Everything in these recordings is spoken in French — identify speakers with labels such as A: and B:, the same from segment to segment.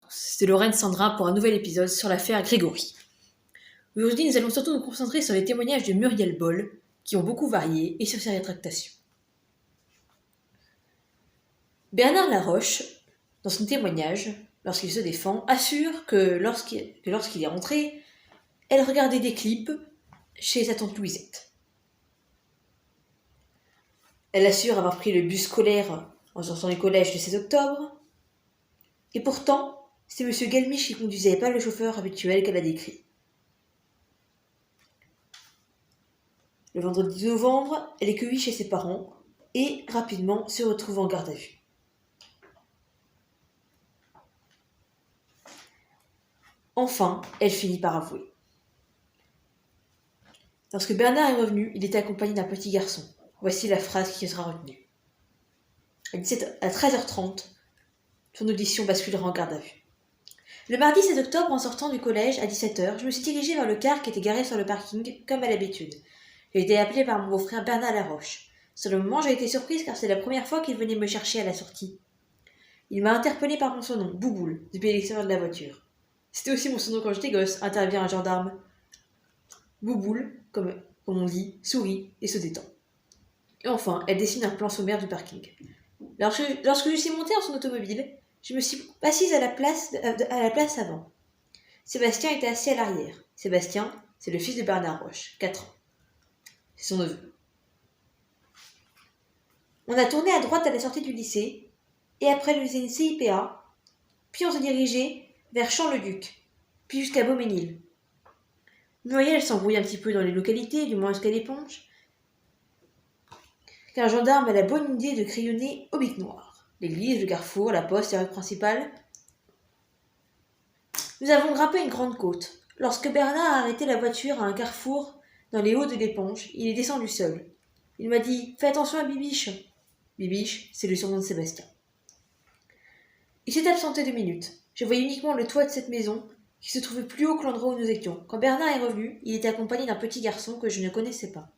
A: c'est Lorraine Sandra pour un nouvel épisode sur l'affaire Grégory. Aujourd'hui, nous allons surtout nous concentrer sur les témoignages de Muriel Boll, qui ont beaucoup varié, et sur ses rétractations. Bernard Laroche, dans son témoignage, lorsqu'il se défend, assure que lorsqu'il est rentré, elle regardait des clips chez sa tante Louisette. Elle assure avoir pris le bus scolaire en sortant du collège le 16 octobre, et pourtant, c'est M. Galmiche qui conduisait, pas le chauffeur habituel qu'elle a décrit. Le vendredi 2 novembre, elle est cueillie chez ses parents et, rapidement, se retrouve en garde à vue. Enfin, elle finit par avouer. Lorsque Bernard est revenu, il était accompagné d'un petit garçon. Voici la phrase qui sera retenue. À 13h30, son audition basculera en garde à vue. Le mardi 16 octobre, en sortant du collège à 17h, je me suis dirigée vers le car qui était garé sur le parking, comme à l'habitude. J'ai été appelée par mon beau-frère Bernard Laroche. Sur le moment, j'ai été surprise car c'est la première fois qu'il venait me chercher à la sortie. Il m'a interpellée par mon surnom, Bouboule, depuis l'extérieur de la voiture. C'était aussi mon surnom quand j'étais gosse, intervient un gendarme. Bouboule, comme on dit, sourit et se détend. Et enfin, elle dessine un plan sommaire du parking. Lorsque je suis montée en son automobile, je me suis assise à la place avant. Sébastien était assis à l'arrière. Sébastien, c'est le fils de Bernard Roche, 4 ans. C'est son neveu. On a tourné à droite à la sortie du lycée, et après le CIPA, puis on s'est dirigé vers Champ-le-Duc, puis jusqu'à Beauménil. Muriel s'embrouille un petit peu dans les localités, du moins jusqu'à l'Éponge, car un gendarme a la bonne idée de crayonner au bic noir. L'église, le carrefour, la poste, la rue principale. Nous avons grimpé une grande côte. Lorsque Bernard a arrêté la voiture à un carrefour dans les hauts de l'Éponge, il est descendu seul. Il m'a dit « Fais attention à Bibiche ». Bibiche, c'est le surnom de Sébastien. Il s'est absenté 2 minutes. Je voyais uniquement le toit de cette maison, qui se trouvait plus haut que l'endroit où nous étions. Quand Bernard est revenu, il était accompagné d'un petit garçon que je ne connaissais pas.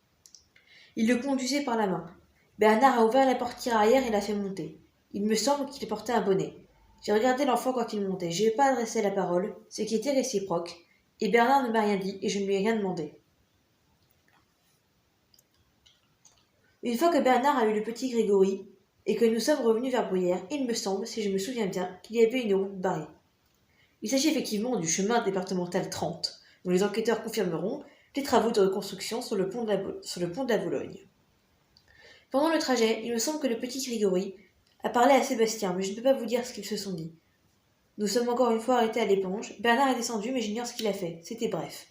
A: Il le conduisait par la main. Bernard a ouvert la portière arrière et l'a fait monter. Il me semble qu'il portait un bonnet. J'ai regardé l'enfant quand il montait. Je n'ai pas adressé la parole, ce qui était réciproque, et Bernard ne m'a rien dit et je ne lui ai rien demandé. Une fois que Bernard a eu le petit Grégory, et que nous sommes revenus vers Bruyères, il me semble, si je me souviens bien, qu'il y avait une route barrée. Il s'agit effectivement du chemin départemental 30, dont les enquêteurs confirmeront les travaux de reconstruction sur le pont de la Boulogne. Pendant le trajet, il me semble que le petit Grégory a parlé à Sébastien, mais je ne peux pas vous dire ce qu'ils se sont dit. Nous sommes encore une fois arrêtés à l'Éponge. Bernard est descendu, mais j'ignore ce qu'il a fait. C'était bref.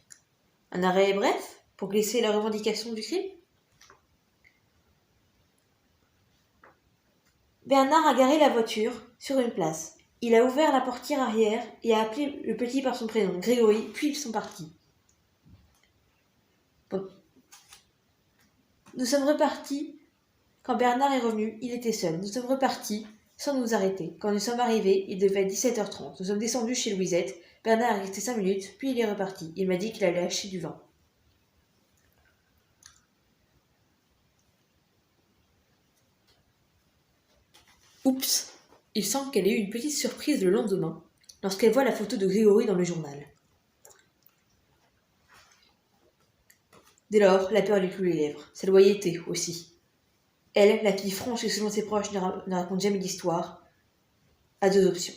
A: Un arrêt bref pour glisser la revendication du crime. Bernard a garé la voiture sur une place. Il a ouvert la portière arrière et a appelé le petit par son prénom, Grégory, puis ils sont partis. Bon. Nous sommes repartis. Quand Bernard est revenu, il était seul. Nous sommes repartis sans nous arrêter. Quand nous sommes arrivés, il devait être 17h30. Nous sommes descendus chez Louisette. Bernard est resté 5 minutes, puis il est reparti. Il m'a dit qu'il allait acheter du vin. Oups, il semble qu'elle ait eu une petite surprise le lendemain, lorsqu'elle voit la photo de Grégory dans le journal. Dès lors, la peur lui cloue les lèvres. Sa loyauté aussi. Elle, la fille franche et selon ses proches ne raconte jamais d'histoire, a 2 options.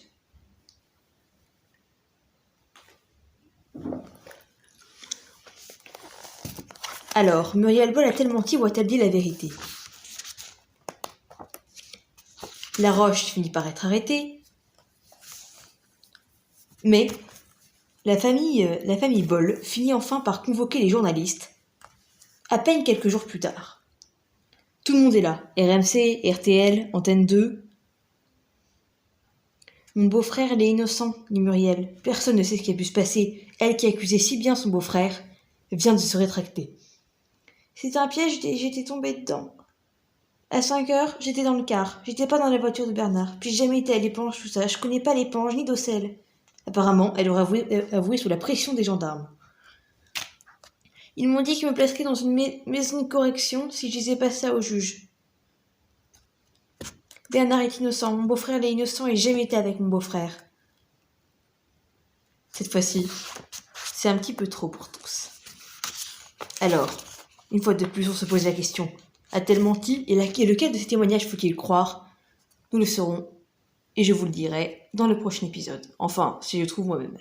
A: Alors, Muriel Boll a-t-elle menti ou a-t-elle dit la vérité? Laroche finit par être arrêtée, mais la famille Boll finit enfin par convoquer les journalistes, à peine quelques jours plus tard. Tout le monde est là, RMC, RTL, Antenne 2. Mon beau-frère, il est innocent, dit Muriel. Personne ne sait ce qui a pu se passer. Elle qui accusait si bien son beau-frère vient de se rétracter. C'est un piège, j'étais tombée dedans. À 5h, j'étais dans le car. J'étais pas dans la voiture de Bernard. Puis j'ai jamais été à l'Éponge, tout ça. Je connais pas l'Éponge ni d'Auxelles. Apparemment, elle aurait avoué sous la pression des gendarmes. Ils m'ont dit qu'ils me placeraient dans une maison de correction si je disais pas ça au juge. Bernard est innocent. Mon beau-frère est innocent et j'ai jamais été avec mon beau-frère. Cette fois-ci, c'est un petit peu trop pour tous. Alors, une fois de plus, on se pose la question, a-t-elle menti et lequel de ces témoignages faut-il croire? Nous le saurons, et je vous le dirai dans le prochain épisode. Enfin, si je trouve moi-même.